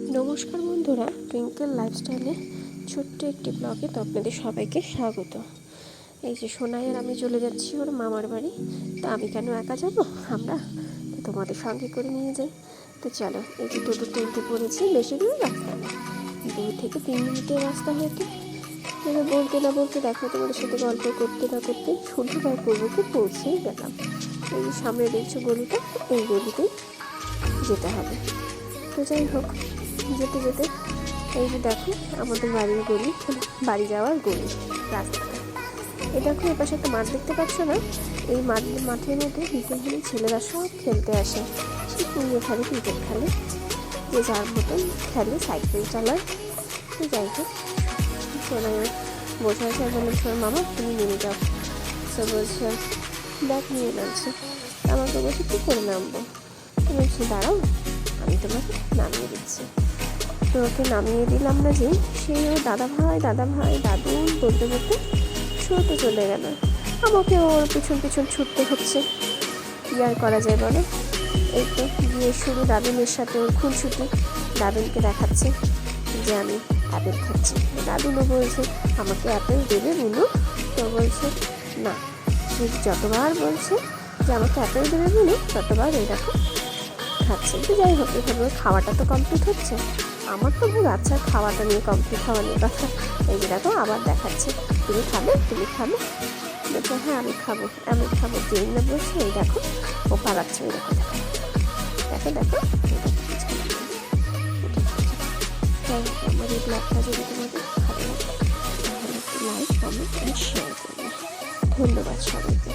নমস্কার বন্ধুরা, টুইঙ্কেল লাইফস্টাইলে ছোট্ট একটি ব্লগে তো আপনাদের সবাইকে স্বাগত। এই যে সোনাই আর আমি চলে যাচ্ছি ওর মামার বাড়ি। তো আমি কেন একা যাব, আমরা তো তোমাদের সঙ্গে করে নিয়ে যাই। তো চলো, এই যে টোটোতে উঠে পড়েছি। বেশি দূর রাস্তা না, 2 থেকে 3 মিনিটের রাস্তা হয়তো। এবার বলতে না বলতে দেখো, তোমাদের সাথে গল্প করতে না করতে সূর্যোদয় পূর্বকে পৌঁছেই গেলাম। এই যে সামনে দেখছো গলিটা, এই গলিতেই যেতে হবে। তো যাই হোক, যেতে যেতে এই যে দেখো আমাদের বাড়ির গলি, বাড়ি যাওয়ার গলি রাস্তাটা। এ দেখো এপাশে একটা মাঠ দেখতে পাচ্ছ না? এই মাঠের মধ্যে বিকেল হলে ছেলেরা সব খেলতে আসে। সে কুড়িয়ে খেলে, ক্রিকেট খেলে, যে যার মতন খেলে, সাইকেল চালায়। তো যাই হোক, সোনাই বসে আছে। বললাম সোনার মামা তুমি নেমে যাও। সে বলছে ব্যাগ নিয়ে নামছে। আমাকে বলছে কী করে নামবো? তো বলছি দাঁড়াও, আমি তোমাকে নামিয়ে দিচ্ছি। তো ওকে নামিয়ে দিলাম না, যে সেই ও দাদা ভাই দাদু বলতে বলতে ছুটে চলে গেল। আমাকে ওর পিছন পিছন ছুটতে হচ্ছে। কী আর করা যায় বলো? এই তো গিয়ে শুরু দাদুনের সাথে ওর খুনসুটি। দাদুনকে দেখাচ্ছে যে আমি অ্যাপেল খাচ্ছি। দাদুনও বলছে আমাকে অ্যাপেল দেবে বুনু? তো বলছে না। যতবার বলছে যে আমাকে অ্যাপেল দেবে বুনু, ততবার এই দেখো খাচ্ছে। তো যাই হোক, এভাবে খাওয়াটা তো কমপ্লিট হচ্ছে। আমার তো ভুল, আচ্ছা খাওয়াটা নিয়ে কমপ্লিট হওয়া নিয়ে কথা। এই যে দেখো আবার দেখাচ্ছে, তুমি খাবে বলছে হ্যাঁ আমি খাবো যেই না বলছে। এই দেখো ও পালাচ্ছে, ওই দেখো দেখো যাই হোক, আমার এই ব্লগটা যদি তোমাদের ভালো লাগে তাহলে একটু লাইক, কমেন্ট অ্যান্ড শেয়ার করবে। ধন্যবাদ সবাইকে।